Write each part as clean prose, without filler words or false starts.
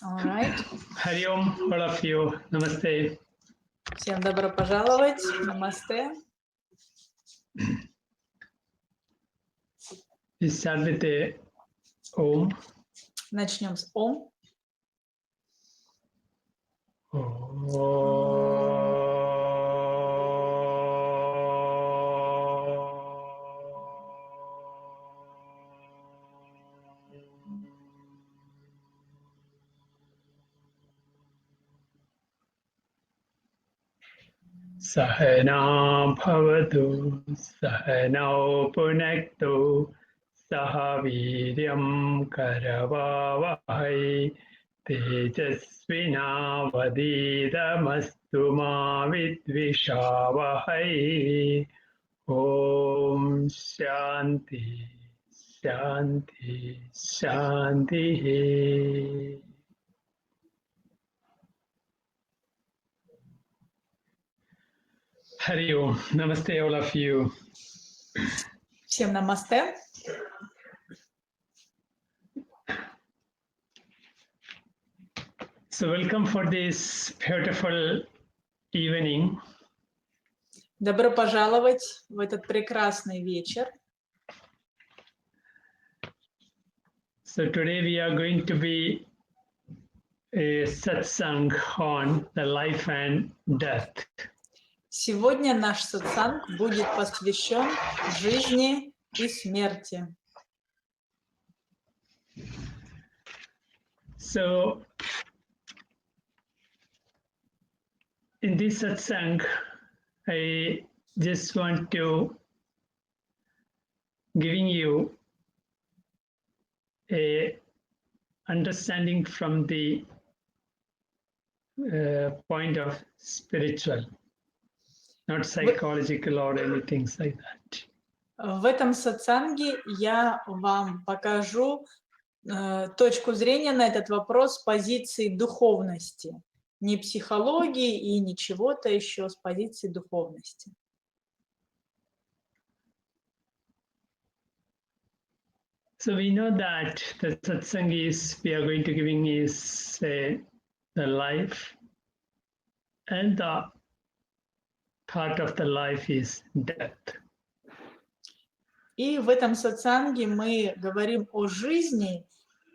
All right. Hari Om, all of you. Namaste. Всем добро пожаловать. Намасте. We start with the Om. Начнем с Ом. Sahana bhavatu, sahana punaktu, sahaviryam karavavahai, tejasvina vadidamastu ma vidvishavahai. Om Shanti, Shanti, Shanti. Hari Om. Namaste, all of you. Всем намасте. So welcome for this beautiful evening. Добро пожаловать в этот прекрасный вечер. So today we are going to be a satsang on the life and death. Сегодня наш сатсанг будет посвящен жизни и смерти. So in this satsang, I just want to giving you a understanding from the point of spiritual, not psychological or anything like that. В этом сатсанге я вам покажу точку зрения на этот вопрос с позиции духовности. Не психологии и ничего-то еще, с позиции духовности. So we know that the satsang is, we are going to giving is the life, and the part of the life is death. И в этом сатсанге мы говорим о жизни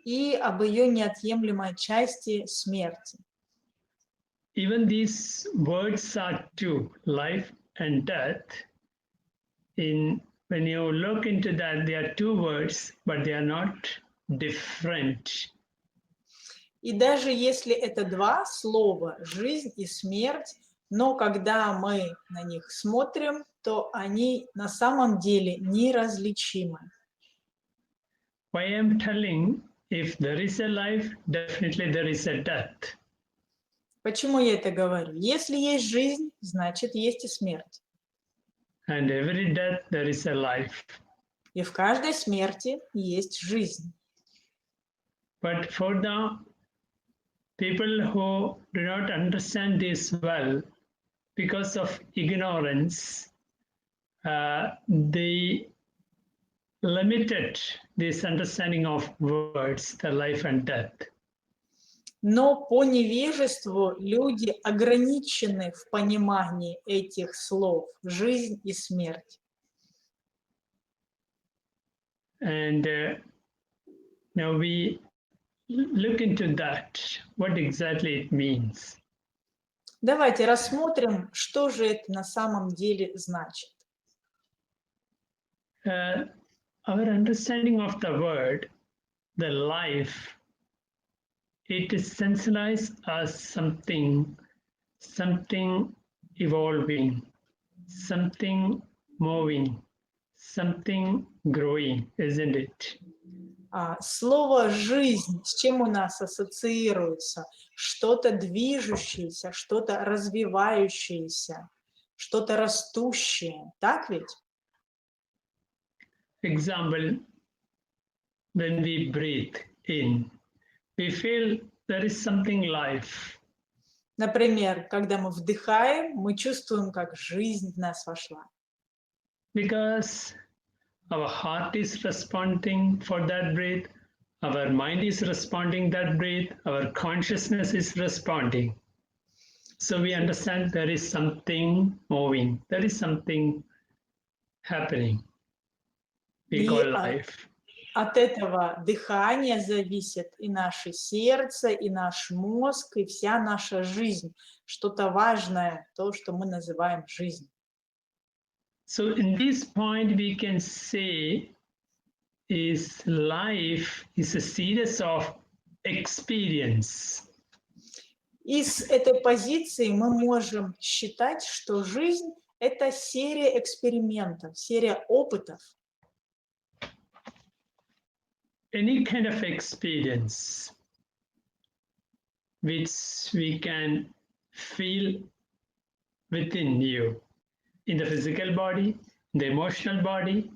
и об ее неотъемлемой части смерти. Even these words are two, life and death. When you look into that, they are two words, but they are not different. И даже если это два слова, жизнь и смерть, но когда мы на них смотрим, то они на самом деле неразличимы. Why I am telling, if there is a life, definitely there is a death. Почему я это говорю? Если есть жизнь, значит есть и смерть. And every death there is a life. И в каждой смерти есть жизнь. But for the people who do not understand this well, because of ignorance, they limited this understanding of words, the life and death. Но по невежеству люди ограничены в понимании этих слов «жизнь» и «смерть». And now we look into that, what exactly it means. Давайте рассмотрим, что же это на самом деле значит. Our understanding of the word, the life, it is sensationalized as something evolving, something moving, something growing, isn't it? Слово «жизнь» с чем у нас ассоциируется? Что-то движущееся, что-то развивающееся, что-то растущее. Так ведь? Example, when we breathe in, we feel there is something life. Например, когда мы вдыхаем, мы чувствуем, как жизнь в нас вошла. Because our heart is responding for that breath, our mind is responding that breath, our consciousness is responding. So we understand there is something moving, there is something happening. We И call life. от этого дыхания зависит и наше сердце, и наш мозг, и вся наша жизнь. Что-то важное, то, что мы называем жизнь. So in this point, we can say is life is a series of experience. И с этой позиции мы можем считать, что жизнь – это серия экспериментов, серия опытов. Any kind of experience which we can feel within you, in the physical body, in the emotional body,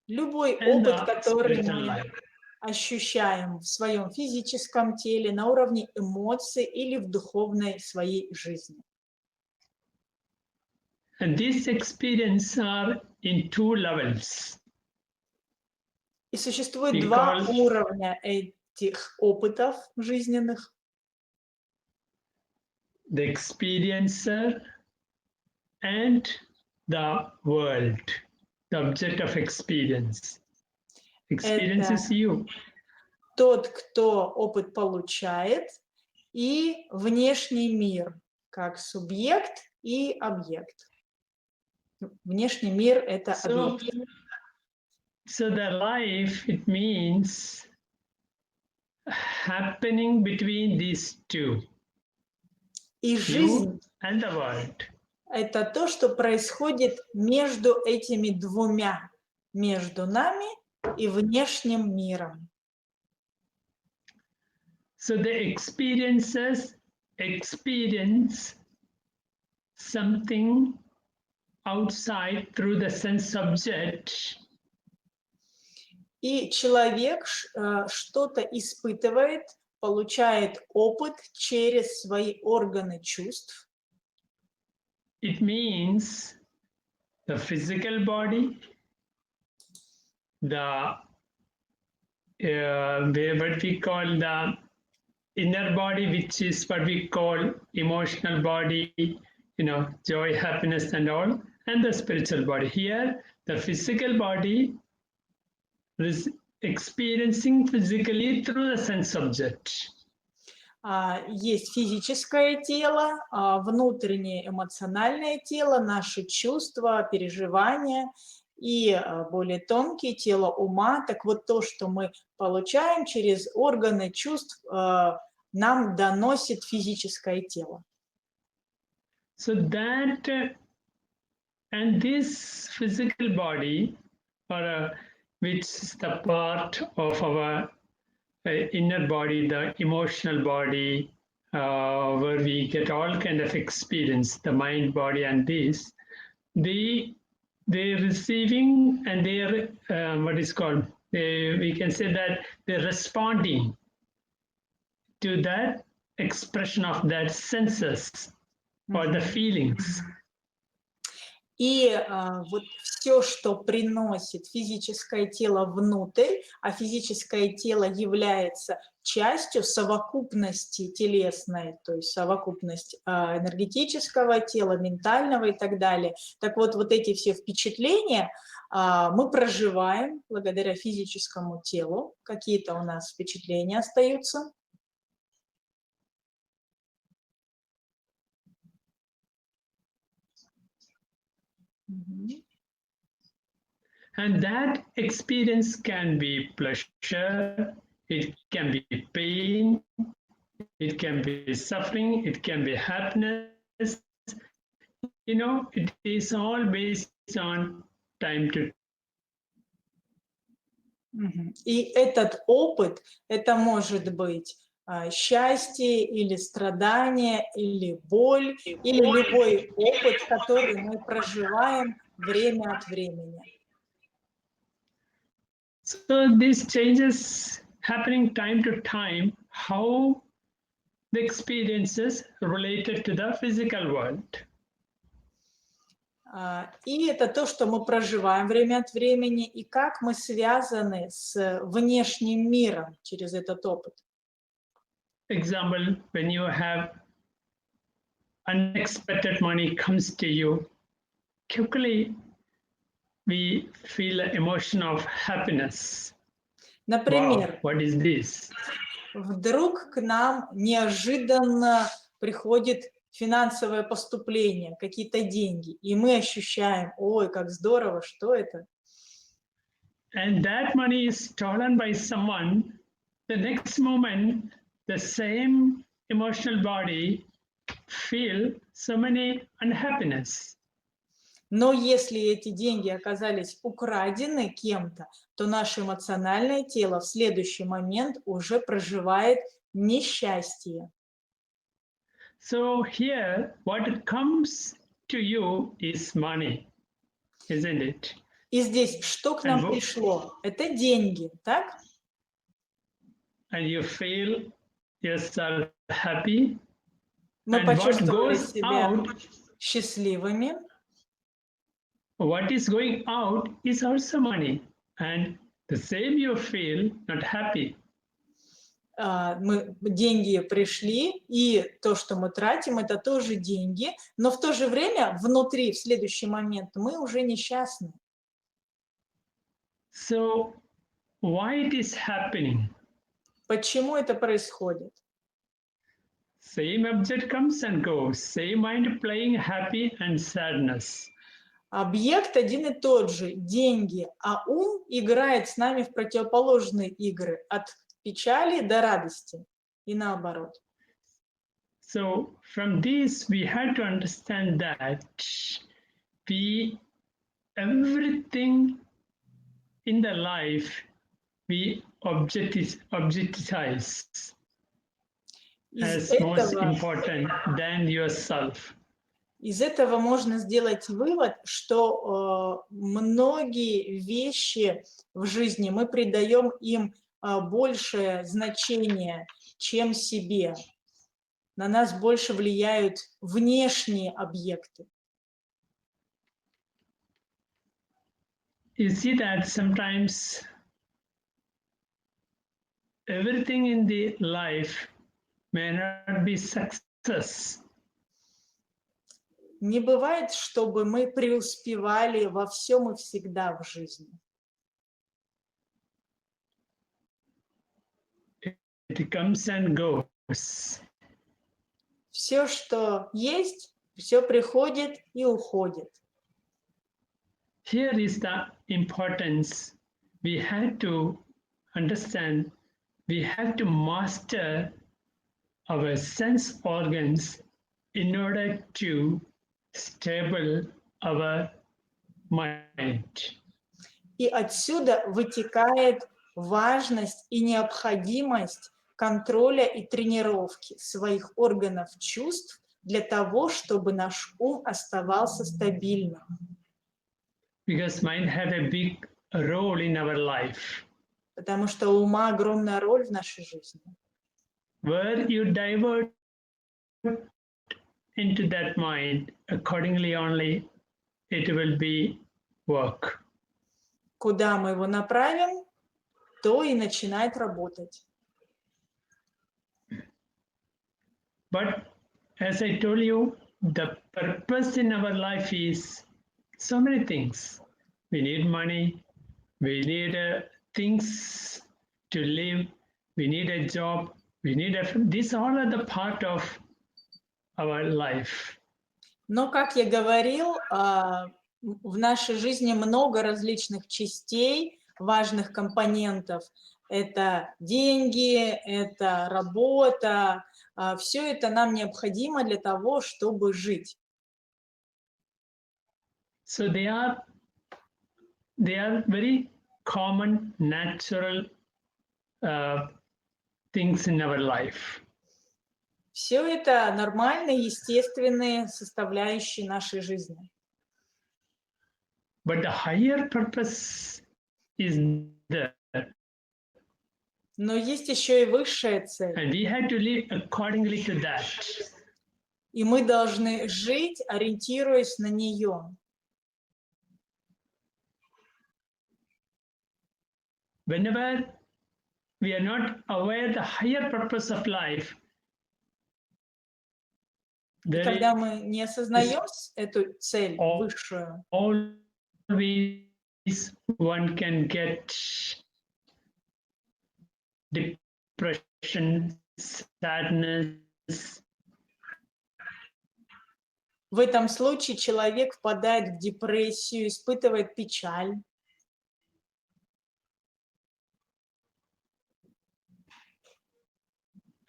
Любой and опыт, the который spiritual мы life. ощущаем в своем физическом теле, на уровне эмоций или в духовной своей жизни. And these experiences are in two levels. И существует We два call- уровня этих опытов жизненных. The experiencer and the world, the object of experience. Experience Это is you. тот, кто опыт получает, и внешний мир, как субъект и объект. Внешний мир – это So, объект. so the life, it means happening between these two, И жизнь you and the world. – это то, что происходит между этими двумя, между нами и внешним миром. So the experiences experience something outside through the sense object. И человек что-то испытывает, получает опыт через свои органы чувств. It means the physical body, the what we call the inner body, which is what we call emotional body, joy, happiness, and all, and the spiritual body. Here, the physical body is experiencing physically through the sense object. Есть физическое тело, внутреннее эмоциональное тело, наши чувства, переживания и более тонкие тело ума. Так вот, то, что мы получаем через органы чувств, нам доносит физическое тело. So that and this physical body, which is the part of our inner body, the emotional body, where we get all kind of experience, the mind, body, and this, they're receiving and they're what is called, we can say that they're responding to that expression of that senses or the feelings. И вот все, что приносит физическое тело внутрь, а физическое тело является частью совокупности телесной, то есть совокупность энергетического тела, ментального и так далее. Так вот, вот эти все впечатления мы проживаем благодаря физическому телу. Какие-то у нас впечатления остаются. And that experience can be pleasure, it can be pain, it can be suffering, it can be happiness. It is all based on time to. И этот опыт, это может быть счастье или страдание, или боль, или любой опыт, который мы проживаем время от времени. So these changes happening time to time, how the experiences related to the physical world. И это то, что мы проживаем время от времени, и как мы связаны с внешним миром через этот опыт. Example, when you have unexpected money comes to you, quickly we feel an emotion of happiness. Wow, Например, what is this? вдруг к нам неожиданно приходит финансовое поступление, какие-то деньги, и мы ощущаем, ой, как здорово, что это? And that money is stolen by someone. The next moment, the same emotional body feel so many unhappiness. Но если эти деньги оказались украдены кем-то, то наше эмоциональное тело в следующий момент уже проживает несчастье. So here, what comes to you is money, isn't it? И здесь что к нам пришло? Это деньги, так? And you feel yourself happy. Мы And what почувствовали goes себя out, счастливыми. what is going out is also money. And the same you feel not happy. Деньги пришли, и то, что мы тратим, это тоже деньги, но в то же время внутри, в следующий момент, мы уже несчастны. So why it is happening? Почему это происходит? Same object comes and goes, same mind playing happy and sadness. Объект один и тот же, деньги, а ум играет с нами в противоположные игры, от печали до радости, и наоборот. So from this, we have to understand that everything in the life, we objectifize as most important than yourself. Из этого можно сделать вывод, что многие вещи в жизни мы придаем им большее значение, чем себе. На нас больше влияют внешние объекты. You see that sometimes everything in the life may not be success. Не бывает, чтобы мы преуспевали во всем и всегда в жизни. It comes and goes. Все, что есть, все приходит и уходит. Here is the importance. We have to understand, we have to master our sense organs in order to stable our mind. И отсюда вытекает важность и необходимость контроля и тренировки своих органов чувств для того, чтобы наш ум оставался стабильным. Because mind have a big role in our life. Потому что у ума огромная роль в нашей жизни. Where you divert into that mind, accordingly only it will be work. Куда мы его направим, то и начинает работать. But as I told you, the purpose in our life is so many things. We need money, we need things to live, we need a job, we need these all are the part of our life. Но, как я говорил, в нашей жизни много различных частей, важных компонентов. Это деньги, это работа. Все это нам необходимо для того, чтобы жить. So they are very common, natural things in our life. Все это нормальные, естественные составляющие нашей жизни. But the higher purpose is there. Но есть еще и высшая цель. And we have to live accordingly to that. И мы должны жить, ориентируясь на нее. whenever we are not aware the higher purpose of life, И there когда мы не осознаем эту цель all- высшую, always one can get depression, sadness. в этом случае человек впадает в депрессию, испытывает печаль.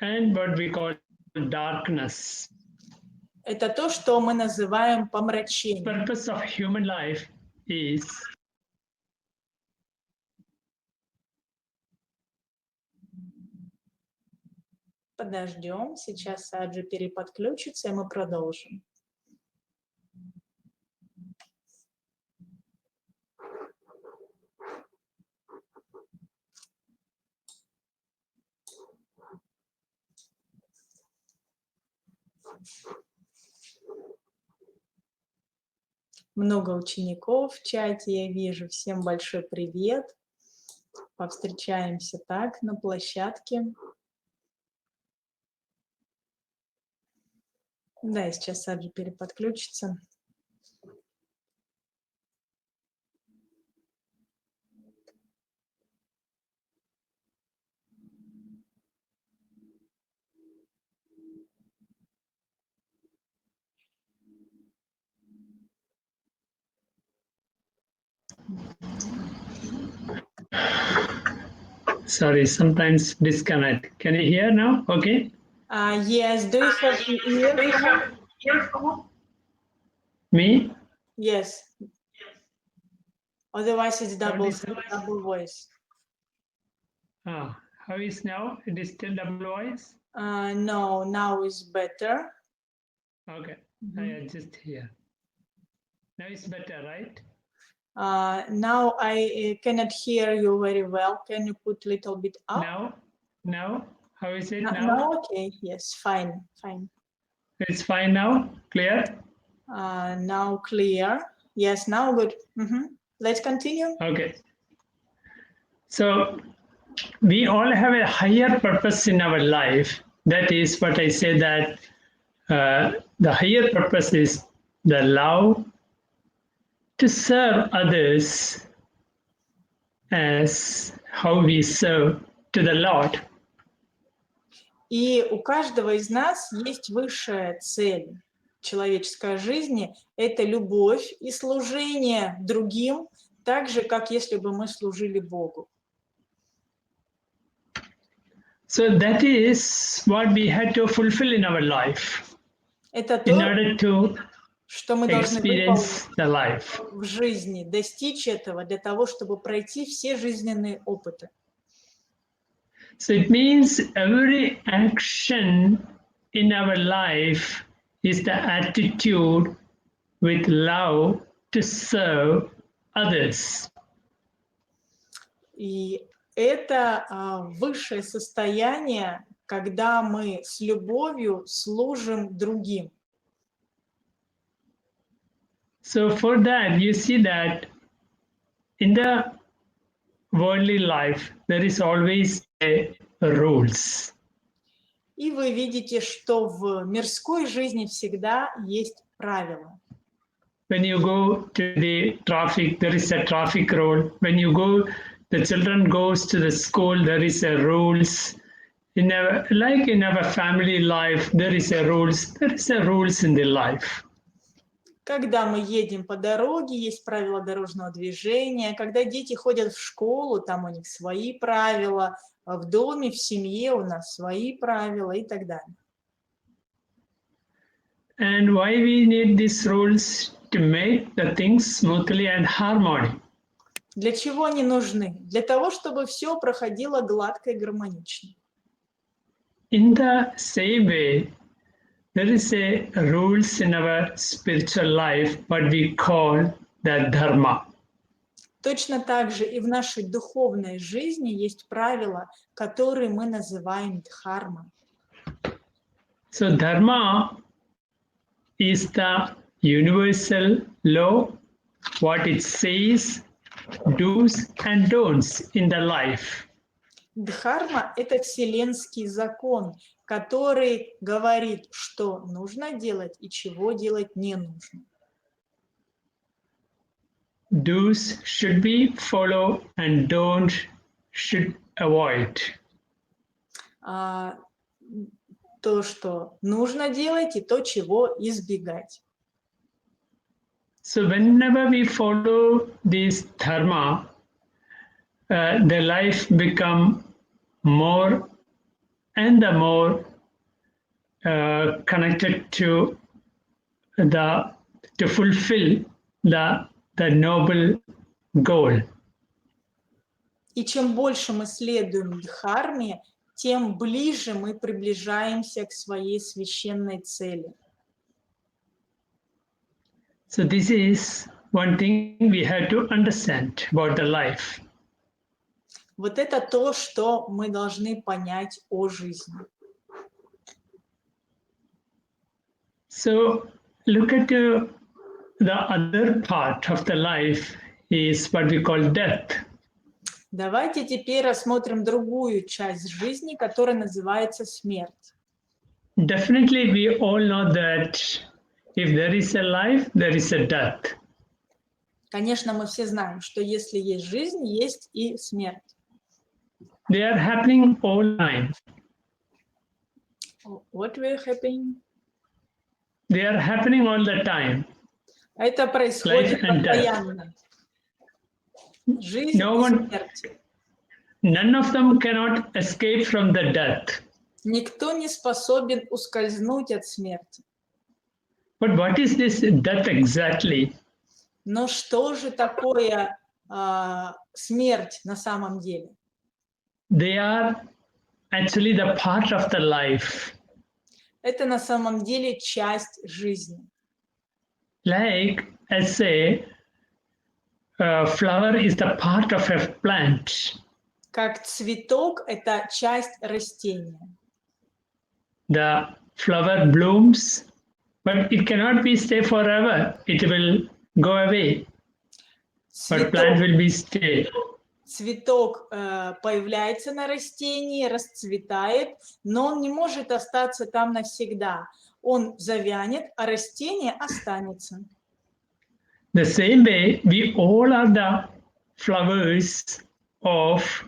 And what we call darkness. Это то, что мы называем помрачением. Purpose of human life is Подождем, сейчас Саджи переподключится, и мы продолжим. Много учеников в чате, я вижу. Всем большой привет. Повстречаемся так на площадке. Да, и сейчас Саджи переподключится. sorry, sometimes disconnect. Can you hear now? Okay. Yes, do you have earphone? Me? Yes. Otherwise, it's double What voice. How is now? It is still double voice? No, now is better. Okay, I adjust here. Now it's better, right? Now I cannot hear you very well. Can you put a little bit up? Now? How is it now? Now, okay. Yes, fine. It's fine now? Clear? Now clear. Yes, now good. Let's continue. Okay. So we all have a higher purpose in our life. That is what I say, that the higher purpose is the love to serve others as how we serve to the Lord. И у каждого из нас есть высшая цель человеческой жизни – это любовь и служение другим, так же, как если бы мы служили Богу. So that is what we had to fulfill in our life Это in то, order to что мы должны experience выполнить the life. в жизни, достичь этого для того, чтобы пройти все жизненные опыты. So it means every action in our life is the attitude with love to serve others. И это высшее состояние, когда мы с любовью служим другим. So for that, you see that in the worldly life, there is always a rules. И вы видите, что в мирской жизни всегда есть правила. When you go to the traffic, there is a traffic rule. When you go, the children goes to the school, there is a rules. In our family life, there is a rules. There is a rules in the life. Когда мы едем по дороге, есть правила дорожного движения. Когда дети ходят в школу, там у них свои правила. В доме, в семье у нас свои правила и так далее. And why we need these rules? To make the things smoothly and harmony. Для чего они нужны? Для того, чтобы все проходило гладко и гармонично. In the same way, there is a rules in our spiritual life, what we call the dharma. Точно так же и в нашей духовной жизни есть правила, которые мы называем дхарма. So dharma is the universal law, what it says do's and don'ts in the life. Дхарма – это вселенский закон, который говорит, что нужно делать и чего делать не нужно. Do's should be follow and don't should avoid. То, что нужно делать, и то, чего избегать. So whenever we follow this dharma, the life become more and the more connected to fulfill the noble goal. И чем больше мы следуем дхарме, тем ближе мы приближаемся к своей священной цели. So this is one thing we have to understand about the life. Вот это то, что мы должны понять о жизни. So look at the other part of the life is what we call death. Давайте теперь рассмотрим другую часть жизни, которая называется смерть. Definitely we all know that if there is a life, there is a death. Конечно, мы все знаем, что если есть жизнь, есть и смерть. They are happening all the time. What will happen? They are happening all the time. Это происходит постоянно. Жизнь и смерть. None of them cannot escape from the death. Никто не способен ускользнуть от смерти. But what is this death exactly? Но что же такое смерть на самом деле? They are actually the part of the life. Это на самом деле часть жизни. Like, as say, flower is the part of a plant. Как цветок – это часть растения. The flower blooms, but it cannot be stay forever. It will go away. But plant will be stay. Цветок появляется на растении, расцветает, но он не может остаться там навсегда. Он завянет, а растение останется. The same way, we all are the flowers of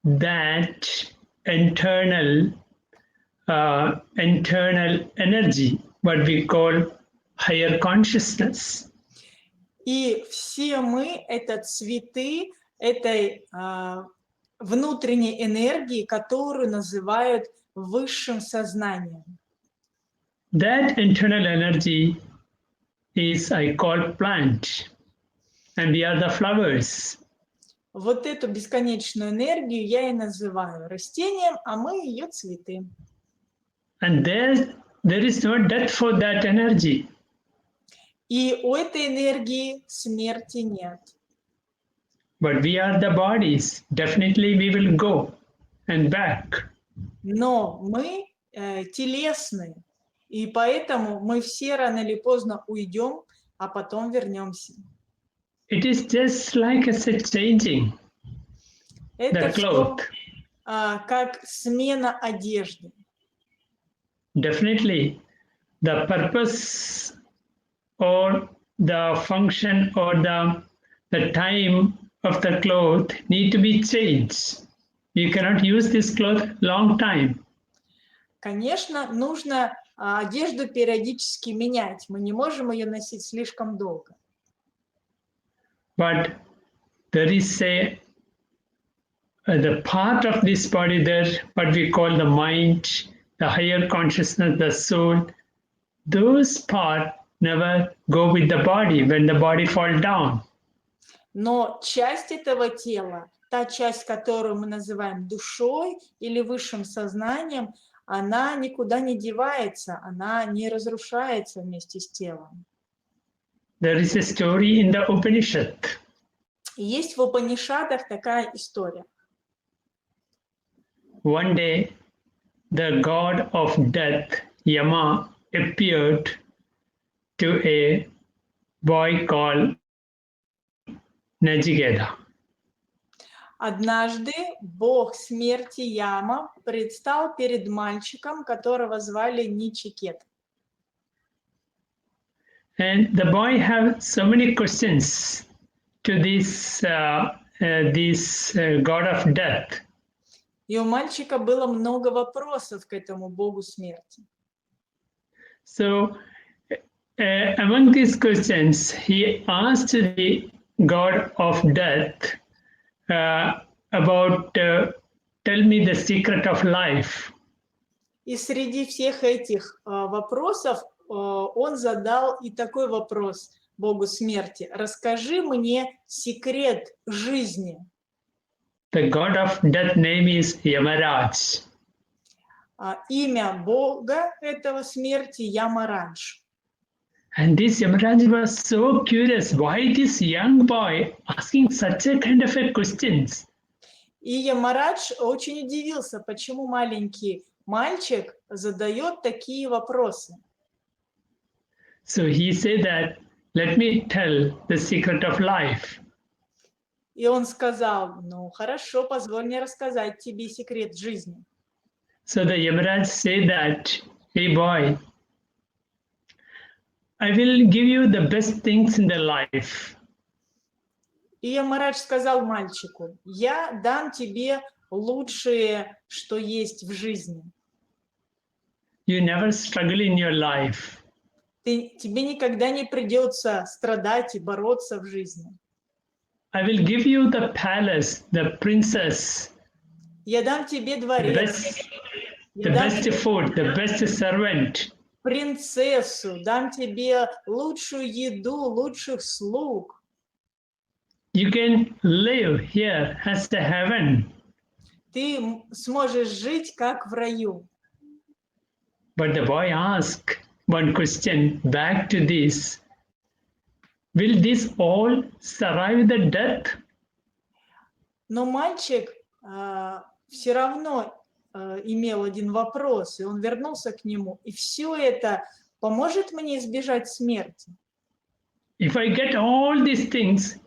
that internal energy, what we call higher consciousness. И все мы – это цветы этой внутренней энергии, которую называют высшим сознанием. That internal energy is, I call, plant, and we are the flowers. Вот эту бесконечную энергию я и называю растением, а мы ее цветы. And there is no death for that energy. И у этой энергии смерти нет. But we are the bodies. Definitely we will go and back. Но мы телесны, и поэтому мы все рано или поздно уйдем, а потом вернемся. It is just like as a changing Это the все cloth. Как смена одежды. Definitely the purpose or the function or the time of the cloth need to be changed. You cannot use this cloth long time. Конечно, нужно одежду периодически менять. Мы не можем ее носить слишком долго. But there is the part of this body there, what we call the mind, the higher consciousness, the soul, those parts never go with the body when the body falls down. Но часть этого тела, та часть, которую мы называем душой или высшим сознанием, она никуда не девается, она не разрушается вместе с телом. There is a story in the Upanishad. И есть в Упанишадах такая история. One day, the god of death, Yama, appeared to a boy called Nachiketa. Однажды бог смерти Яма предстал перед мальчиком, которого звали Ничикет. And the boy have so many questions to this god of death. И у мальчика было много вопросов к этому богу смерти. So among these questions, he asked the god of death about tell me the secret of life. И среди всех этих вопросов он задал и такой вопрос богу смерти. Расскажи мне секрет жизни. The god of death name is Yamaraj. Имя бога этого смерти Ямарадж. And this Yamaraj was so curious why this young boy asking such a kind of a questions. И Ямарадж очень удивился, почему маленький мальчик задает такие вопросы. So he said that, let me tell the secret of life. И он сказал, ну хорошо, позволь мне рассказать тебе секрет жизни. So the Yamaraj said that, hey boy, I will give you the best things in the life. И Ямарадж сказал мальчику, я дам тебе лучшее, что есть в жизни. You never struggle in your life. Тебе никогда не придется страдать и бороться в жизни. I will give you the palace, the princess, Я дам тебе the дворец, best food, the best servant. принцессу, дам тебе лучшую еду, лучших слуг. You can live here as the heaven. Ты сможешь жить как в раю. But the boy asked one question back to this. Will this all survive the death? Но мальчик все равно имел один вопрос, и он вернулся к нему. И все это поможет мне избежать смерти? If I get all these things,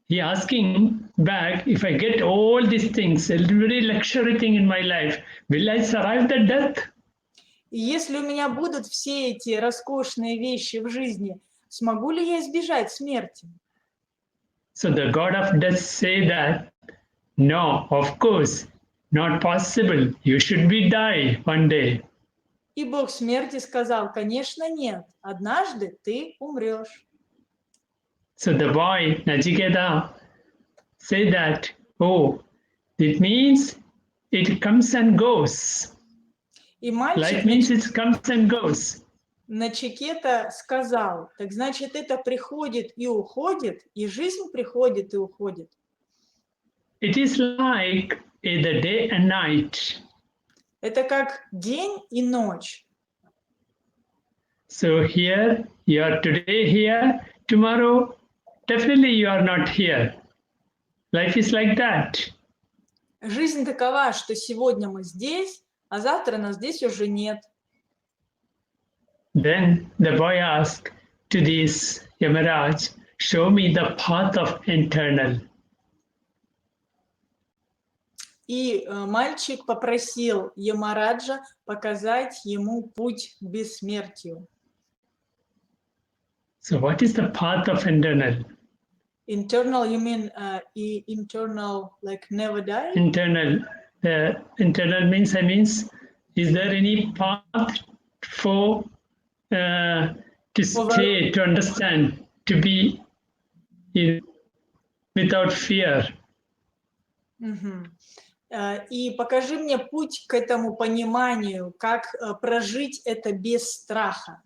he asking back, if I get all these things, a very luxury thing in my life, will I survive the death? И если у меня будут все эти роскошные вещи в жизни, смогу ли я избежать смерти? So the god of death say that, no, of course, not possible. You should be die one day. И бог смерти сказал, конечно, нет. Однажды ты умрешь. So the boy, Nachiketa, said that, oh, it means it comes and goes. И мальчик Life means it comes and goes. Начикета сказал, так значит, это приходит и уходит, и жизнь приходит и уходит. It is like the day and night. Это как день и ночь. So here, you are today here, tomorrow, definitely you are not here. Life is like that. Жизнь такова, что сегодня мы здесь, а завтра нас здесь уже нет. Then the boy asked to this Yamaraj, show me the path of internal. И мальчик попросил Ямараджа показать ему путь к бессмертию. So what is the path of internal? Internal, you mean internal, like never die? Internal. Internal means, is there any path for to stay, to understand, to be without fear? И покажи мне путь к этому пониманию, как прожить это без страха.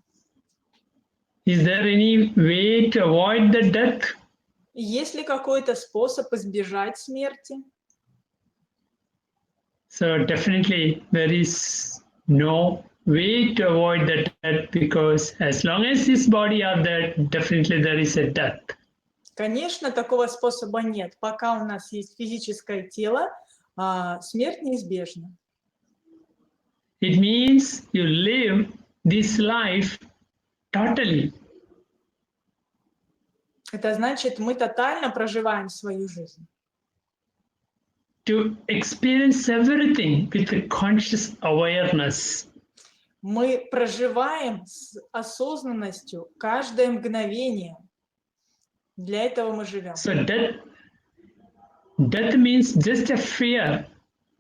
Is there any way to avoid the death? Есть ли какой-то способ избежать смерти? So definitely there is no way to avoid the death, because as long as this body are there, definitely there is a death. Конечно, такого способа нет. Пока у нас есть физическое тело, смерть неизбежна. It means you live this life totally. Это значит, мы тотально проживаем свою жизнь. To experience everything with a conscious awareness. Мы проживаем с осознанностью каждое мгновение. Для этого мы живем. So death means just a fear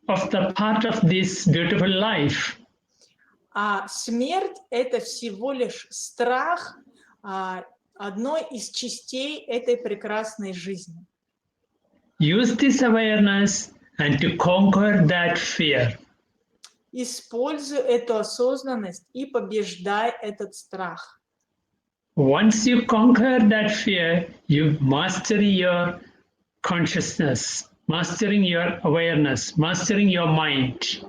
of the part of this beautiful life. А смерть – это всего лишь страх одной из частей этой прекрасной жизни. Use this awareness and to conquer that fear. Используй эту осознанность и побеждай этот страх. Once you conquer that fear, you master your consciousness, mastering your awareness, mastering your mind.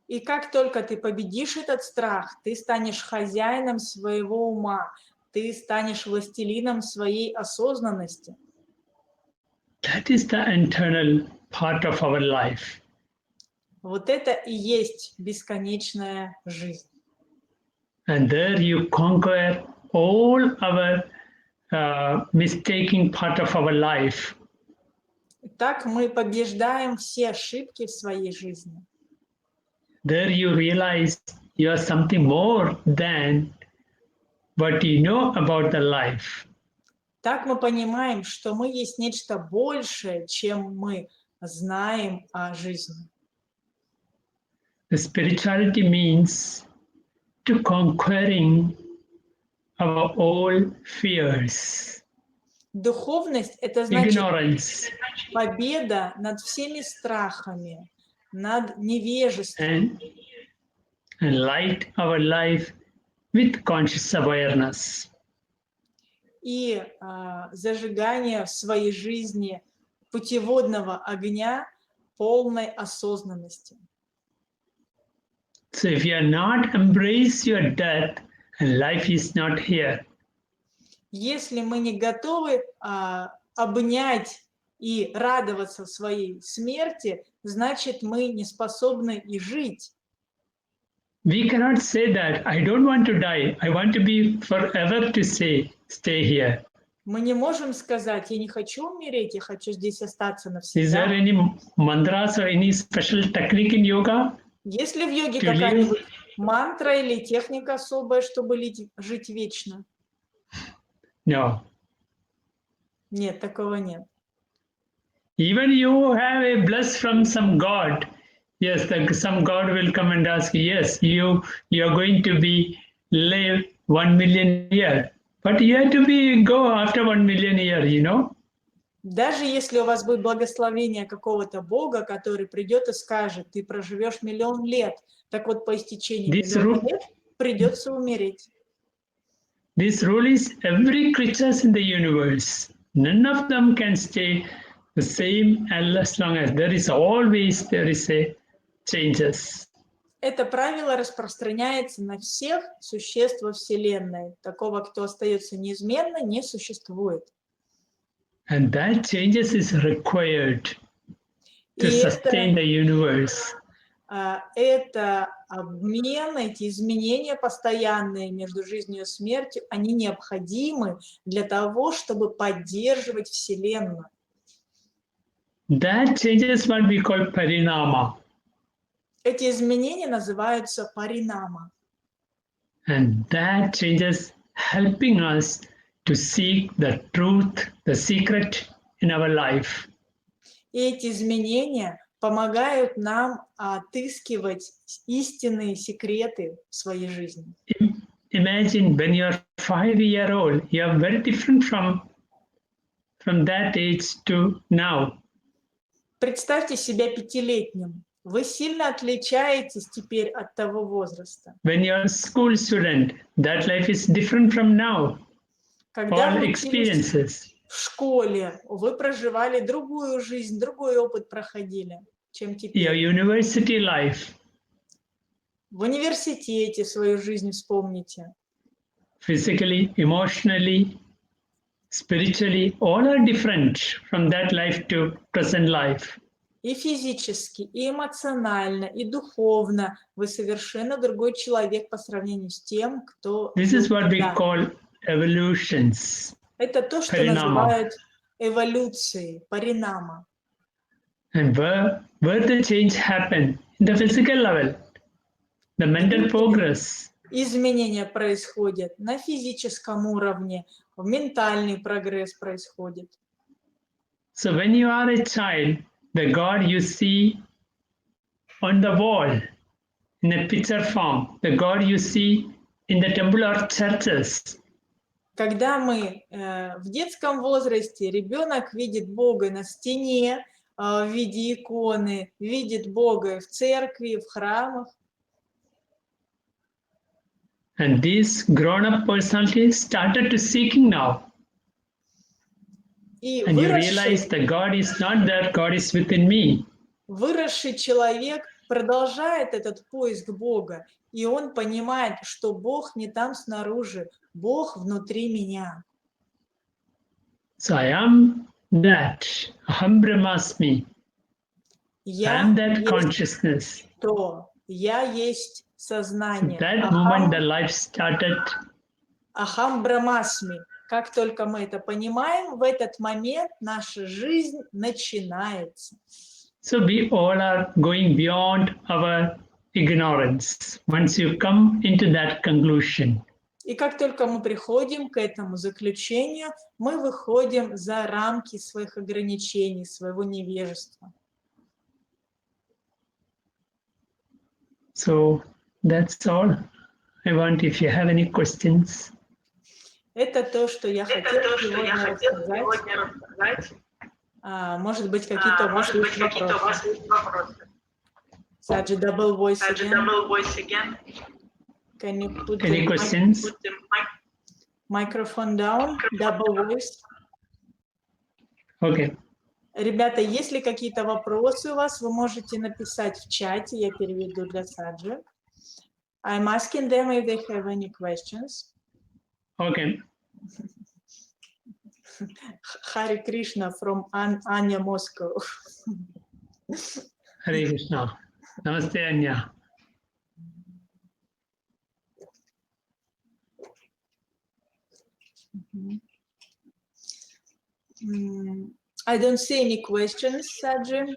И как только ты победишь этот страх, ты станешь хозяином своего ума, ты станешь властелином своей осознанности. That is the internal part of our life. Вот это и есть бесконечная жизнь. And there you conquer all our mistaking part of our life. Так мы побеждаем все ошибки в своей жизни. There you realize you are something more than what you know about the life. Так мы понимаем, что мы есть нечто большее, чем мы знаем о жизни. The spirituality means to conquering our all fears, Духовность – это значит ignorance, победа над всеми страхами, над невежеством. and light our life with conscious awareness. И зажигание в своей жизни путеводного огня полной осознанности. So if you are not embrace your death, and life is not here. Если мы не готовы обнять и радоваться своей смерти, значит, мы не способны и жить. We cannot say that I don't want to die. I want to be forever to stay here. Мы не можем сказать, я не хочу умереть, я хочу здесь остаться Is навсегда. there any mantras or any special technique in yoga? Есть ли в йоге To live? какая-нибудь мантра или техника особая, чтобы жить вечно? No. Нет, такого нет. Even you have a bless from some God. Yes, some God will come and ask you, yes, you are going to be live 1 million years. But you have to go after 1 million years, you know? Даже если у вас будет благословение какого-то Бога, который придет и скажет, ты проживешь 1 000 000 лет, так вот по истечении 1 000 000 лет придется умереть. This rule is every creature in the universe. None of them can stay the same as long as there is a changes. Это правило распространяется на всех существ во Вселенной. Такого, кто остается неизменно, не существует. And that changes is required to sustain the universe. Это обмен, эти изменения постоянные между жизнью и смертью, они необходимы для того, чтобы поддерживать Вселенную. That changes what we call parinama. Эти изменения называются паринама. And that changes helping us to seek the truth, the secret in our life. И эти изменения помогают нам отыскивать истинные секреты в своей жизни. Imagine when you're 5-year-old, you're very different from that age to now. Представьте себя 5-летним. Вы сильно отличаетесь теперь от того возраста. When you're a school student, that life is different from now. Когда All вы учились experiences. в школе, вы проживали другую жизнь, другой опыт проходили, чем теперь. Your university life. В университете свою жизнь вспомните. Physically, emotionally, spiritually, all are different from that life to present life. И физически, и эмоционально, и духовно вы совершенно другой человек по сравнению с тем, кто... This is what we call evolutions. Это то, что Parinama. называют эволюцией, паринама. And where the change happen in the physical level, the mental progress. Изменения происходят на физическом уровне, ментальный прогресс происходит. So when you are a child, the God you see on the wall in a picture form, the God you see in the temple or churches. Когда мы в детском возрасте, ребенок видит Бога на стене в виде иконы, видит Бога в церкви, в храмах. And these grown-up personalities started to seeking now. И And you realize that God is not there, God is within me. Выросший человек продолжает этот поиск Бога, и он понимает, что Бог не там снаружи, Бог внутри меня. So I am that, aham brahmasmi. I Я am that есть consciousness. то, я есть сознание. That moment the life started. Ахам Брахмасми. Как только мы это понимаем, в этот момент наша жизнь начинается. So we all are going beyond our ignorance once you come into that conclusion. И как только мы приходим к этому заключению, мы выходим за рамки своих ограничений, своего невежества. So that's all I want. If you have any questions. Это то, что я хотела сегодня рассказать. Может быть, какие-то у вас есть вопросы. Саджи, double voice again. Can you put Any questions? Microphone down, double voice. Okay. Ребята, если какие-то вопросы у вас, вы можете написать в чате, я переведу для Саджи. I'm asking them if they have any questions. Okay. Hare Krishna from Anya, Moscow. Hare Krishna. Namaste, Anya. I don't see any questions, Sаджи.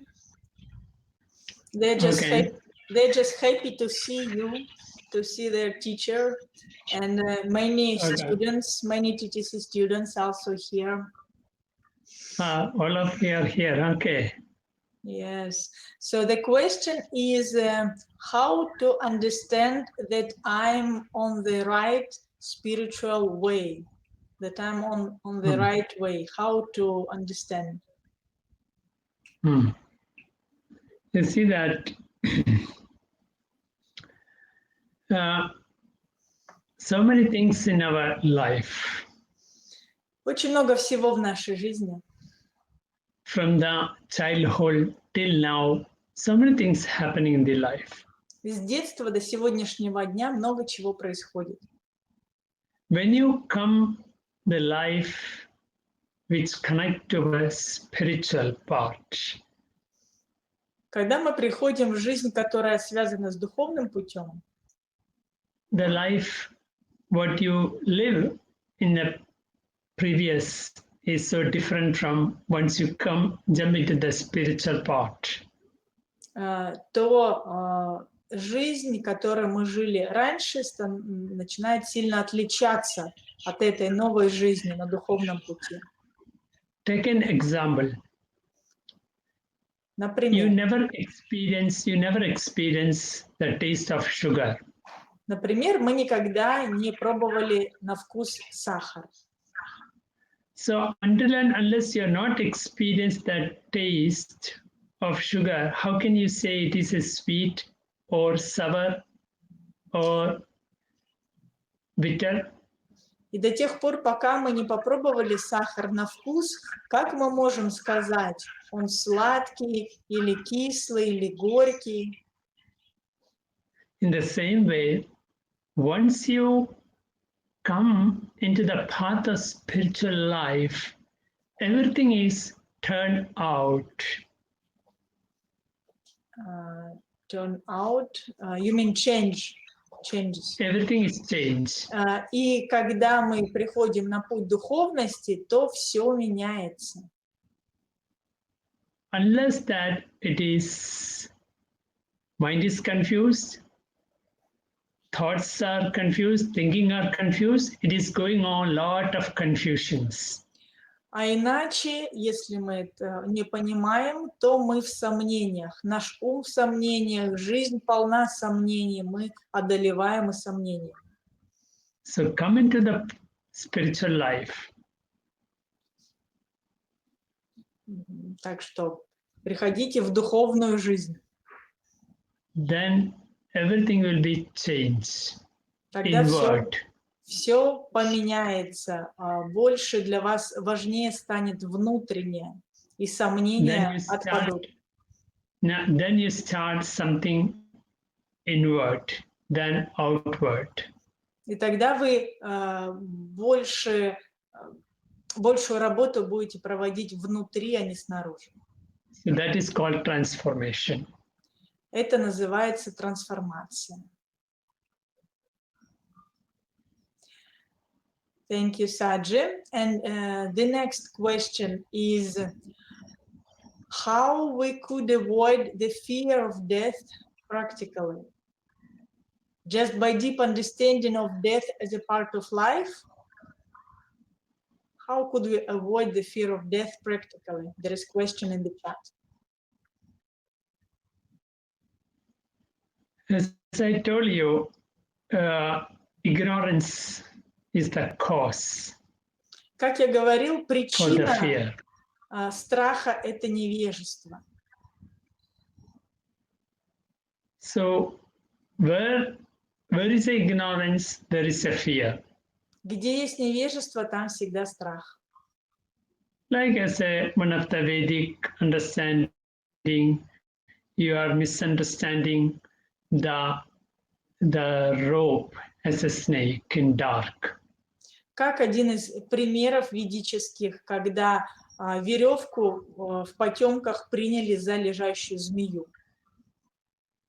They're just happy to see you, to see their teacher, and many students, many TTC students also here. All of you are here, okay. Yes. So the question is how to understand that I'm on the right spiritual way, that I'm on the right way, how to understand. You see that so many things in our life. Очень много всего в нашей жизни. From the childhood till now, so many things happening in the life. С детства до сегодняшнего дня много чего происходит. When you come the life which connect to a spiritual part. Когда мы приходим в жизнь, которая связана с духовным путем, the life what you live in the previous is so different from once you jump into the spiritual part. То жизнь, которой мы жили раньше, начинает сильно отличаться от этой новой жизни на духовном пути. Take an example. Например, You never experience the taste of sugar. Например, мы никогда не пробовали на вкус сахар. So until and unless you're not experienced that taste of sugar, how can you say it is a sweet or sour or bitter? И до тех пор, пока мы не попробовали сахар на вкус, как мы можем сказать, он сладкий или кислый или горький? In the same way, once you come into the path of spiritual life, everything is turned out. Turn out, you mean change changes. Everything is changed. И когда мы приходим на путь духовности, то все меняется. Unless that it is, mind is confused, thoughts are confused, thinking are confused, it is going on lot of confusions. А иначе, если мы это не понимаем, то мы в сомнениях. Наш ум в сомнениях, жизнь полна сомнений, мы одолеваем и сомнения. So come into the spiritual life. Так что приходите в духовную жизнь. Then everything will be changed. Тогда Inward. все поменяется. Больше для вас важнее станет внутреннее, и сомнения отпадут. Then you start something inward, then outward. И тогда вы большую работу будете проводить внутри, а не снаружи. So that is called transformation. Это называется трансформация. Thank you, Sаджи. And the next question is how we could avoid the fear of death practically? Just by deep understanding of death as a part of life? How could we avoid the fear of death practically? There is a question in the chat. As I told you, ignorance is the cause Как я говорил, for the причина fear. страха – это невежество. So where is the ignorance, there is a fear. Где есть невежество, там всегда страх. Like as one of the Vedic understanding, you are misunderstanding the rope as a snake in dark. Как один из примеров ведических, когда веревку в потемках приняли за лежащую змею.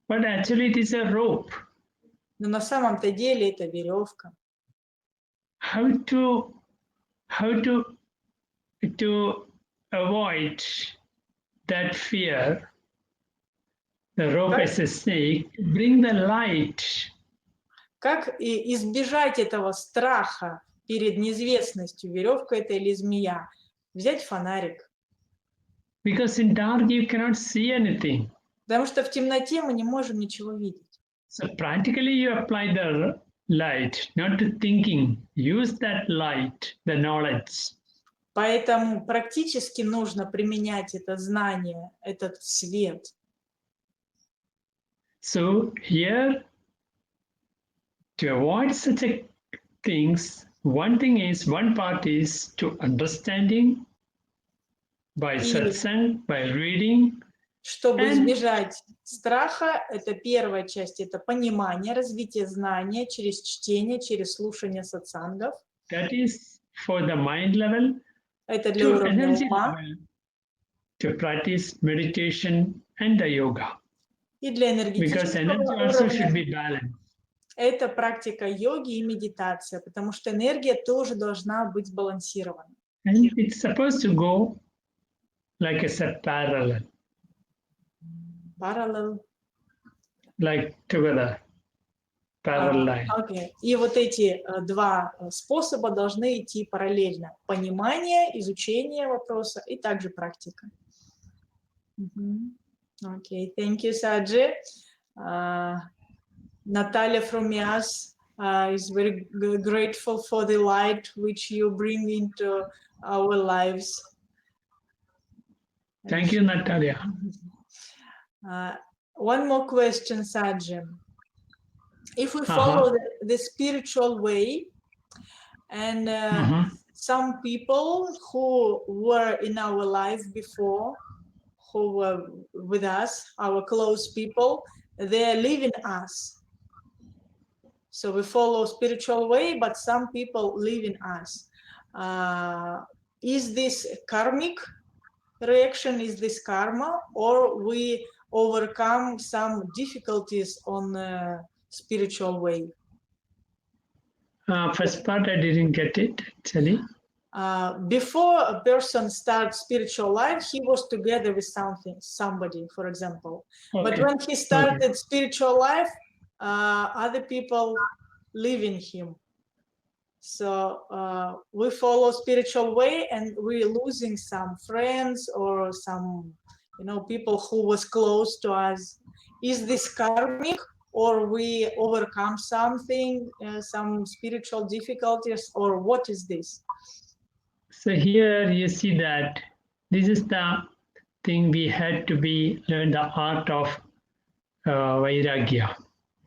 But actually it is a rope. Но на самом-то деле это веревка. How to avoid that fear, the rope as a snake, bring the light. Как избежать этого страха перед неизвестностью, веревка это или змея? Взять фонарик. Because in dark you cannot see anything. Потому что в темноте мы не можем ничего видеть. So practically you apply the light, not to thinking. Use that light, the knowledge. Поэтому практически нужно применять это знание, этот свет. So here, to avoid such things, one part is to understanding by satsang, by reading. Чтобы избежать страха, это первая часть, это понимание, развитие знания через чтение, через слушание сатсангов. That is for the mind level. Это для уровня ума. To practice meditation and the yoga. И для энергетического уровня. Это практика йоги и медитация, потому что энергия тоже должна быть сбалансирована. And it's supposed to go like as a parallel. Parallel. Like together. Parallel line. Okay. И вот эти два способа должны идти параллельно. Понимание, изучение вопроса и также практика. Okay, thank you, Саджи. Natalia from Mias is very grateful for the light which you bring into our lives. Thank you, Natalia. One more question, Sаджи. If we follow the spiritual way, and some people who were in our life before, who were with us, our close people, they are leaving us. So we follow spiritual way, but some people leaving us. Is this karmic reaction? Is this karma, or we overcome some difficulties on spiritual way? First part, I didn't get it, actually. Before a person starts spiritual life, he was together with somebody, for example. Okay. But when he started spiritual life, other people leaving him. So we follow spiritual way, and we're losing some friends or some, people who was close to us. Is this karmic, or we overcome something, some spiritual difficulties, or what is this? So here you see that this is the thing we had to learn the art of vairagya,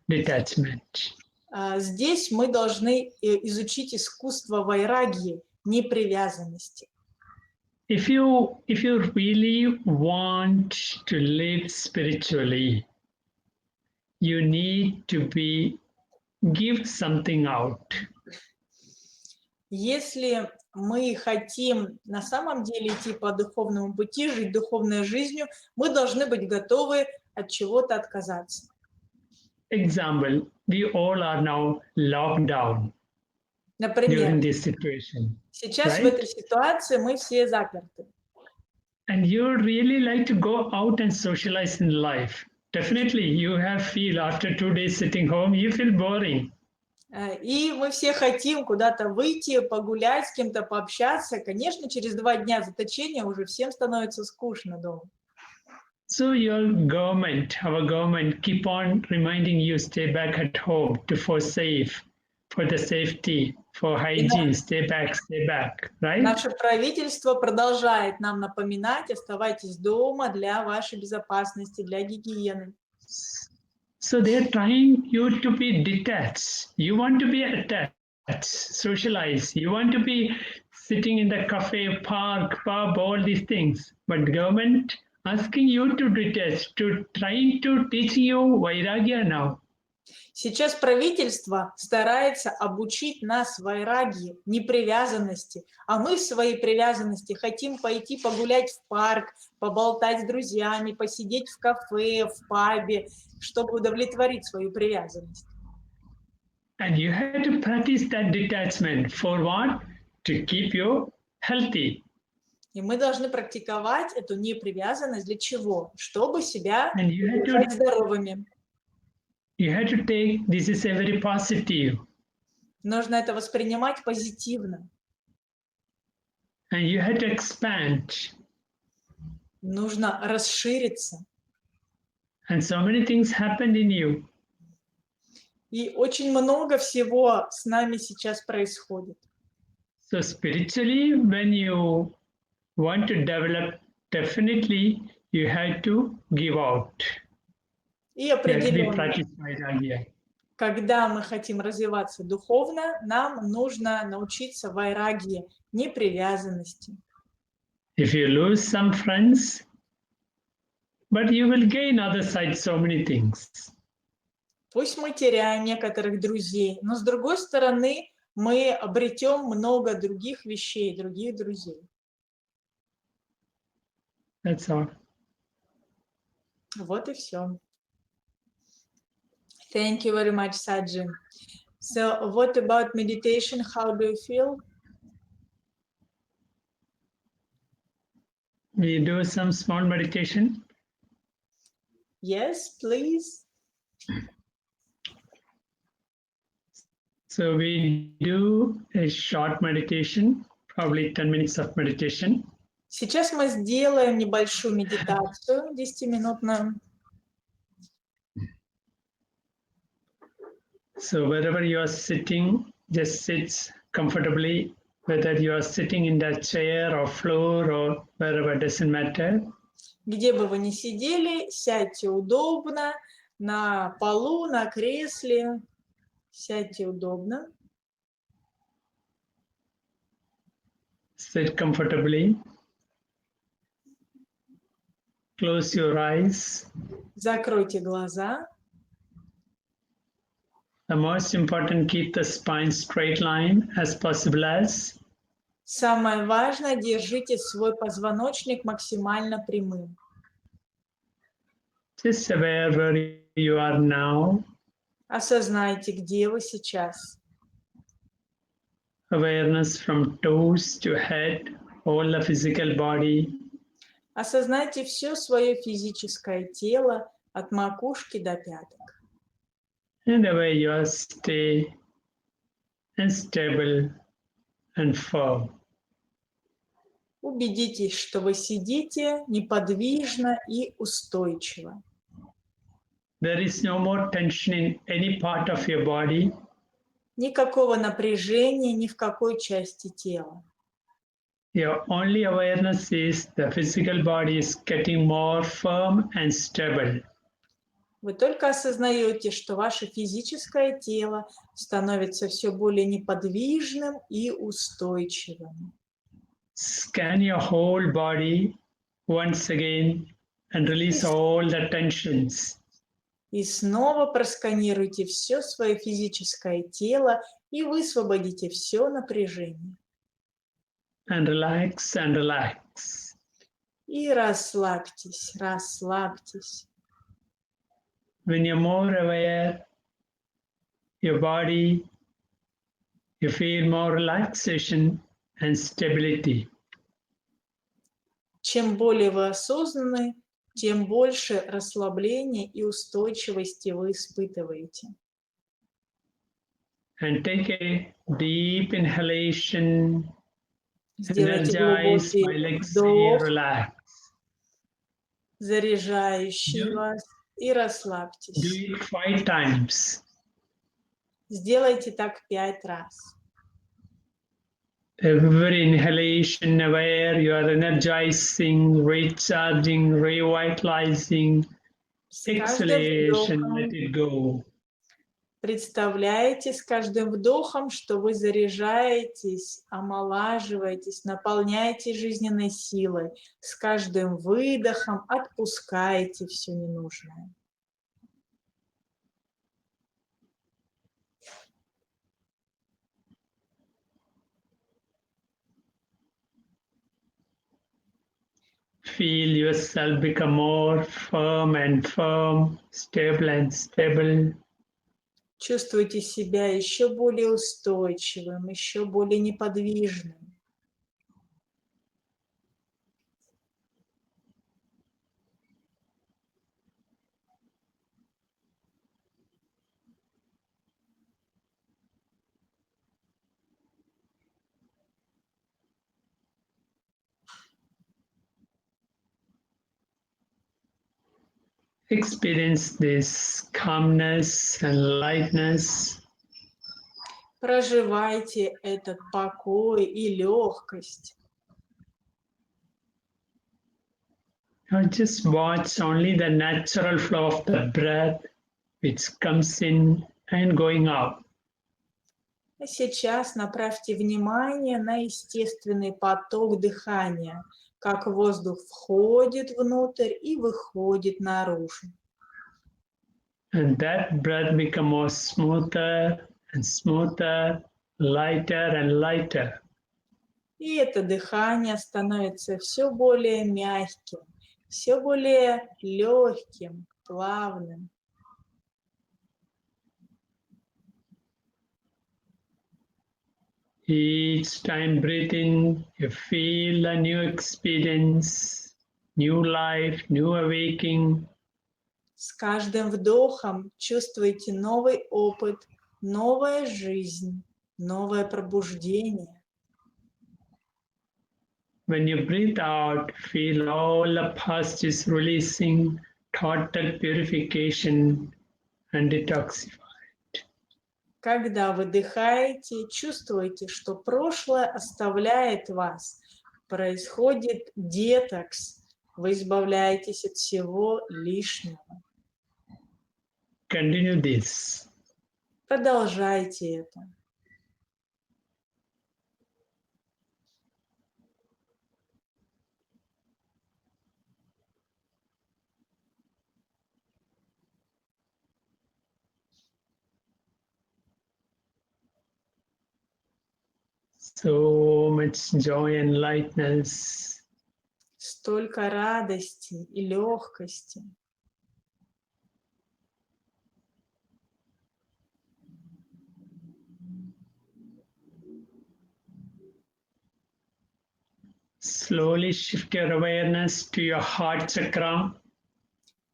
detachment. Здесь мы должны изучить искусство вайрагьи, непривязанности. If you really want to live spiritually, you need to give something out. Если мы хотим на самом деле идти по духовному пути, жить духовной жизнью, мы должны быть готовы от чего-то отказаться. Example, we all are now locked down Например, during this situation. сейчас right? в этой ситуации мы все заперты. And you really like to go out and socialize in life. Definitely, you feel after 2 days sitting home, you feel boring. И мы все хотим куда-то выйти, погулять, с кем-то пообщаться. Конечно, через 2 дня заточения уже всем становится скучно дома. So our government keep on reminding you stay back at home for the safety, for hygiene, stay back, right? Наше правительство продолжает нам напоминать: оставайтесь дома для вашей безопасности, для гигиены. So they're trying you to be detached. You want to be attached, socialize. You want to be sitting in the cafe, park, pub, all these things. But government asking you to detach, trying to teach you vairagya now. Сейчас правительство старается обучить нас вайрагьи, непривязанности, а мы в своей привязанности хотим пойти погулять в парк, поболтать с друзьями, посидеть в кафе, в пабе, чтобы удовлетворить свою привязанность. And you have to practice that detachment for what? To keep you healthy. И мы должны практиковать эту непривязанность для чего? Чтобы себя And you have держать здоровыми. You have to take this is a very positive. Нужно это воспринимать позитивно. And you have to expand. Нужно расшириться. And so many things happened in you. И очень много всего с нами сейчас происходит. So spiritually, when you want to develop, definitely you have to give out. И определенно, Vairagya. когда мы хотим развиваться духовно, нам нужно научиться вайрагье, непривязанности. If you lose some friends, but you will gain other side so many things. Пусть мы теряем некоторых друзей, но с другой стороны мы обретем много других вещей, других друзей. That's all. Вот и все. Thank you very much, Sаджи. So, what about meditation? How do you feel? We do some small meditation. Yes, please. So we do a short meditation, probably 10 minutes of meditation. Сейчас мы сделаем небольшую медитацию, 10-минутную. So wherever you are sitting, just sit comfortably, whether you are sitting in that chair or floor or wherever, doesn't matter. Где бы вы ни сидели, сядьте удобно, на полу, на кресле, сядьте удобно. Sit comfortably. Close your eyes. Закройте глаза. The most important, keep the spine straight line as possible as. Самое важное, держите свой позвоночник максимально прямым. Just aware where you are now. Осознайте, где вы сейчас. Awareness from toes to head, all the physical body. Осознайте все свое физическое тело от макушки до пяток. And away you are stay and stable and firm. Убедитесь, что вы сидите неподвижно и устойчиво. There is no more tension in any part of your body. Никакого напряжения ни в какой части тела. Your only awareness is the physical body is getting more firm and stable. Вы только осознаете, что ваше физическое тело становится все более неподвижным и устойчивым. Scan your whole body once again and release all the tensions. И снова просканируйте все свое физическое тело и высвободите все напряжение. And relax and relax. И расслабьтесь, расслабьтесь. When you're more aware, your body, you feel more relaxation and stability. Чем более вы осознаны, тем больше расслабления и устойчивости вы испытываете. And take a deep inhalation, Сделайте energize глубокий while exhale, вдох, relax. заряжающий вас, и Do расслабьтесь. it 5 times. Сделайте так 5 раз. Every inhalation, aware you are energizing, recharging, revitalizing. С каждым Exhalation, вдохом let it go. представляете с каждым вдохом, что вы заряжаетесь, омолаживаетесь, наполняете жизненной силой. С каждым выдохом отпускаете все ненужное. Feel yourself become more firm, stable and stable. Чувствуйте себя еще более устойчивым, еще более неподвижным. Experience this calmness and lightness. Проживайте этот покой и легкость. Now just watch only the natural flow of the breath which comes in and going out. А сейчас направьте внимание на естественный поток дыхания, как воздух входит внутрь и выходит наружу. And that breath becomes more smoother and smoother, lighter and lighter. И это дыхание становится все более мягким, все более легким, плавным. Each time breathe in, you feel a new experience, new life, new awakening. С каждым вдохом чувствуете новый опыт, новая жизнь, новое пробуждение. When you breathe out, feel all the past is releasing, total purification and detoxify. Когда выдыхаете, чувствуете, что прошлое оставляет вас. Происходит детокс. Вы избавляетесь от всего лишнего. Continue this. Продолжайте это. So much joy and lightness. Столько радости и легкости. slowly shift your awareness to your heart chakra.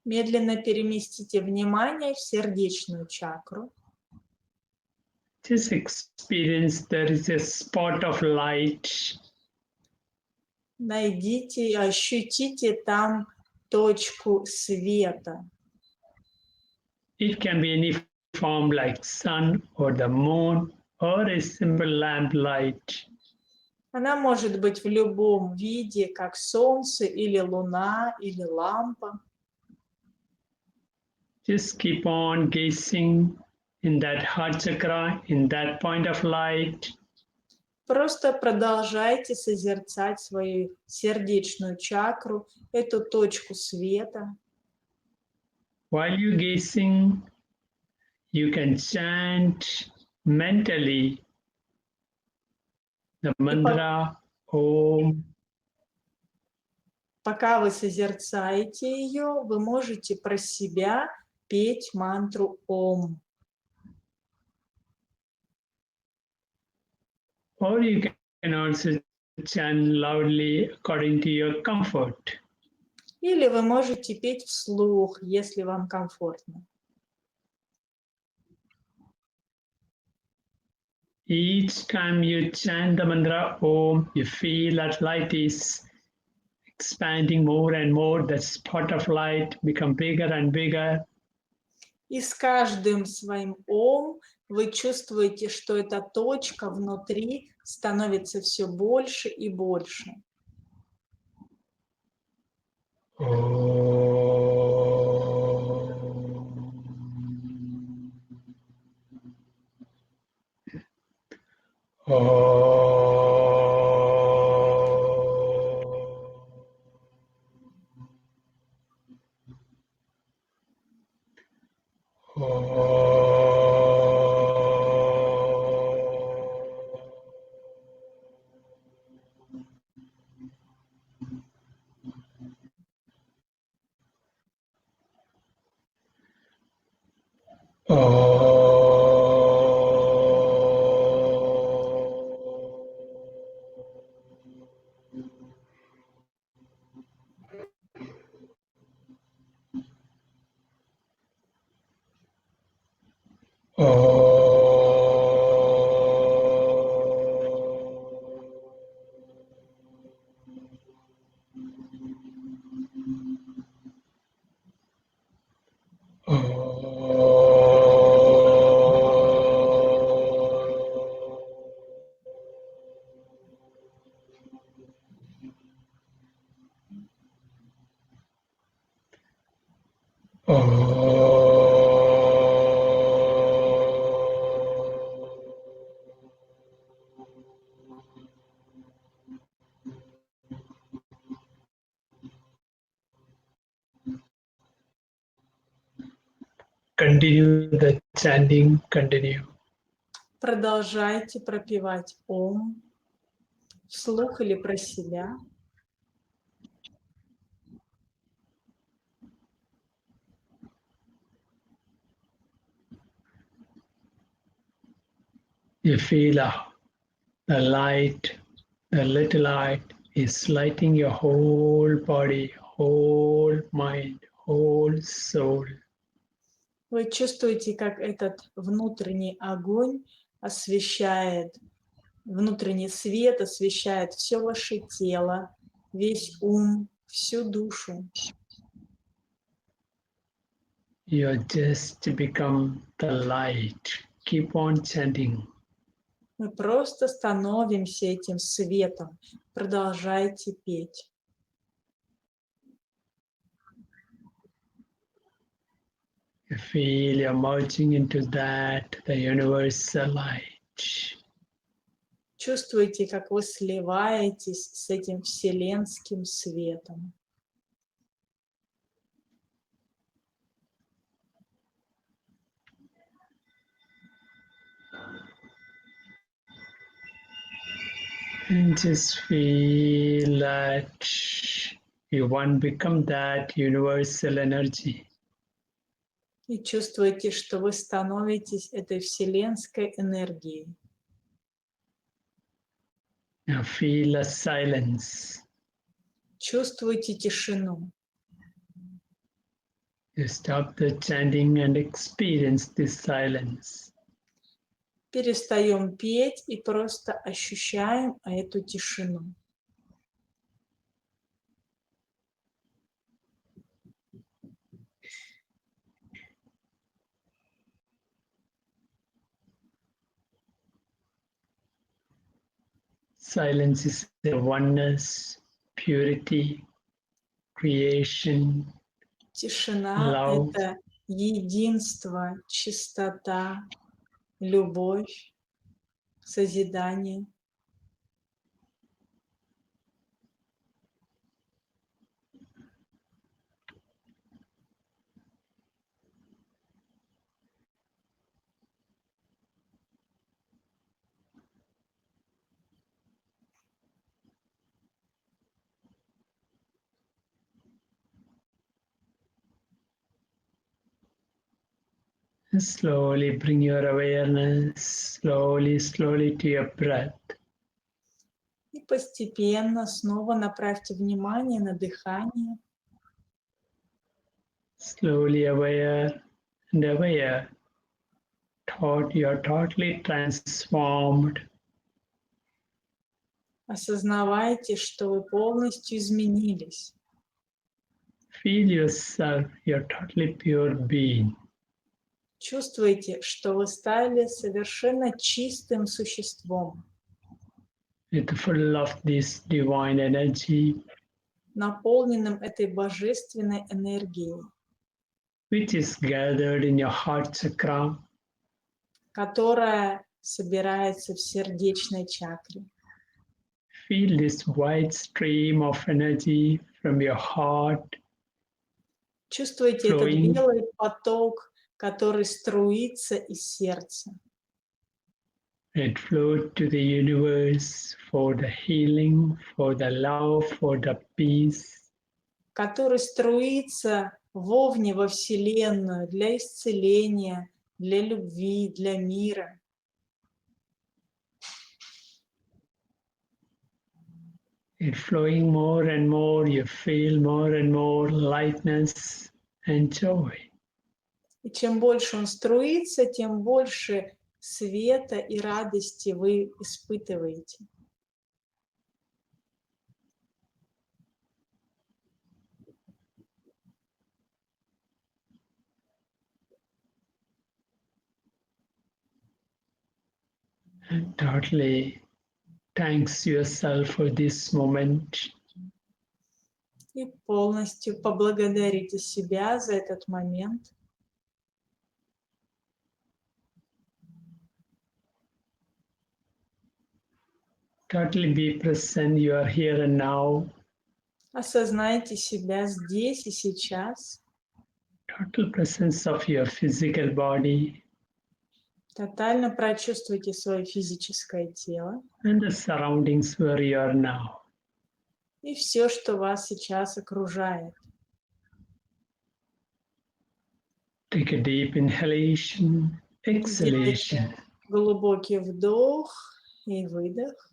Медленно переместите внимание в сердечную чакру. Just experience there is a spot of light. Найдите и ощутите там точку света. It can be any form like sun or the moon or a simple lamp light. Она может быть в любом виде, как солнце или луна или лампа. Just keep on gazing in that heart chakra, in that point of light. Просто продолжайте созерцать свою сердечную чакру, эту точку света. While you're gazing, you can chant mentally the mantra Om. Пока вы созерцаете ее, вы можете про себя петь мантру Ом. Or you can also chant loudly according to your comfort. Или вы можете петь вслух, если вам комфортно. Each time you chant the mantra Om, you feel that light is expanding more and more. That spot of light become bigger and bigger. И с каждым своим Ом вы чувствуете, что эта точка внутри становится все больше и больше. Continue the chanting, continue. Продолжайте пропевать Ом вслух или про себя. You feel the light, the little light is lighting your whole body, whole mind, whole soul. Вы чувствуете, как этот внутренний огонь освещает, внутренний свет освещает все ваше тело, весь ум, всю душу. You just become the light. Keep on chanting. Мы просто становимся этим светом. Продолжайте петь. You feel you're merging into that, the universal light. Чувствуете, как вы сливаетесь с этим вселенским светом. And just feel that you want to become that universal energy. И чувствуете, что вы становитесь этой вселенской энергией. Now feel a silence. Чувствуйте тишину. You stop the chanting and experience this silence. Перестаем петь и просто ощущаем эту тишину. Silence is the oneness, purity, creation, Тишина – love. это единство, чистота, любовь, созидание. And slowly bring your awareness slowly to your breath. И постепенно снова направьте внимание на дыхание. Slowly aware and aware. You're totally transformed. Осознавайте, что вы полностью изменились. Feel yourself, you're totally pure being. Чувствуйте, что вы стали совершенно чистым существом, It's full of this divine energy, наполненным этой божественной энергией, which is gathered in your heart chakra. которая собирается в сердечной чакре. Feel this wide stream of energy from your heart Чувствуйте этот flowing белый поток, который струится из сердца. and flow to the universe for the healing, for the love, for the peace. Который струится вовне во Вселенную для исцеления, для любви, для мира. It's flowing more and more, you feel more and more lightness and joy. И чем больше он струится, тем больше света и радости вы испытываете. And totally thanks yourself for this moment. И полностью поблагодарите себя за этот момент. Totally be present, you are here and now. Осознайте себя здесь и сейчас. Total presence of your physical body Тотально прочувствуйте свое физическое тело and the surroundings where you are now. и все, что вас сейчас окружает. Take a deep inhalation, exhalation. Глубокий вдох и выдох.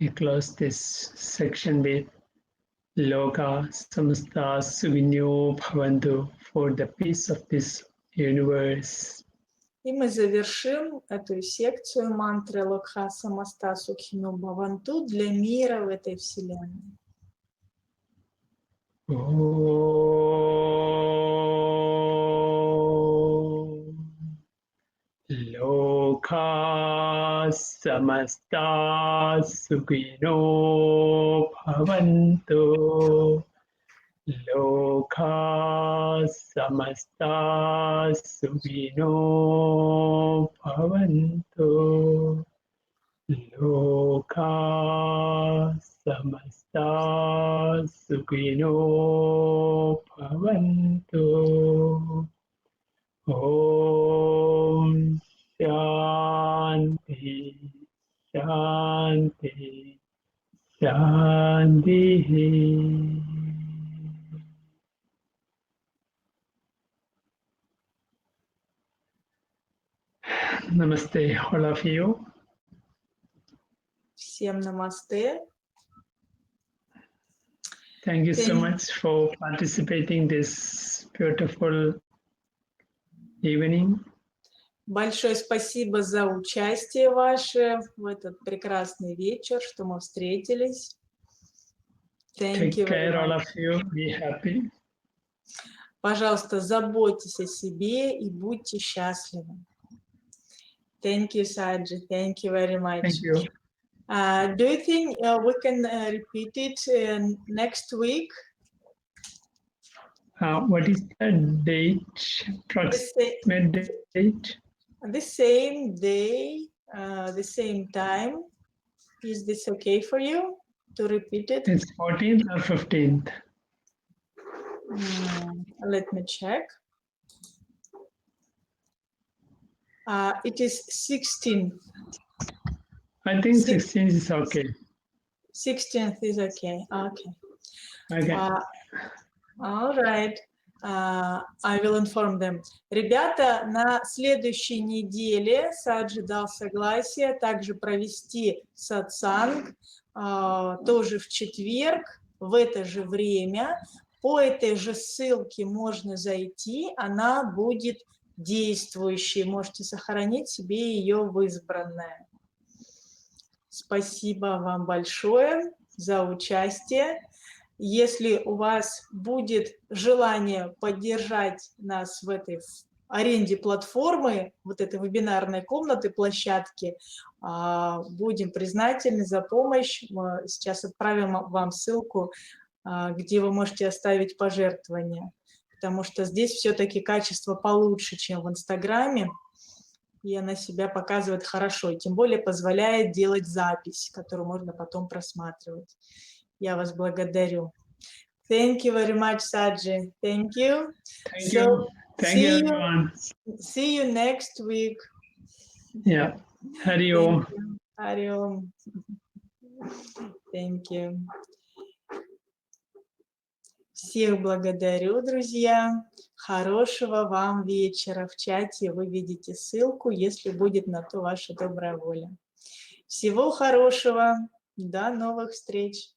We close this section with Loka Samasta Suvinyo Bhavantu for the peace of this universe. И мы завершим эту секцию мантры Локха Самаста Сукхину Бхаванту для мира в этой вселенной. Loka Samasta Sukhino Bhavantu. Loka Samasta Sukhino Bhavantu. Loka Samasta Sukhino Bhavantu. Om Shanti, Shanti, Shanti. Namaste, all of you. Всем намасте. Thank you so much for participating this beautiful evening. Большое спасибо за участие ваше в этот прекрасный вечер, что мы встретились. Thank you Take very care, all much. of you. Be happy. Пожалуйста, заботьтесь о себе и будьте счастливы. Thank you, Саджи. Thank you very much. Thank you. Do you think we can repeat it next week? What is the date? Approximate date? The same day, the same time. Is this okay for you to repeat it? It's 14th or 15th? Let me check. It is 16th. I think 16th is okay. 16th is okay. Okay. Okay. All right. I will inform them. Ребята, на следующей неделе Саджи дал согласие также провести сатсанг, тоже в четверг, в это же время. По этой же ссылке можно зайти, она будет действующей. Можете сохранить себе ее в избранное. Спасибо вам большое за участие. Если у вас будет желание поддержать нас в этой аренде платформы, вот этой вебинарной комнаты, площадки, будем признательны за помощь. Мы сейчас отправим вам ссылку, где вы можете оставить пожертвования, потому что здесь все-таки качество получше, чем в Инстаграме, и она себя показывает хорошо, и тем более позволяет делать запись, которую можно потом просматривать. Я вас благодарю. Thank you very much, Саджи. Thank you. Thank you. Thank you, everyone. See you next week. Yeah. Hari Om. Hari Om. Thank you. Всех благодарю, друзья. Хорошего вам вечера. В чате вы видите ссылку, если будет на то ваша добрая воля. Всего хорошего. До новых встреч.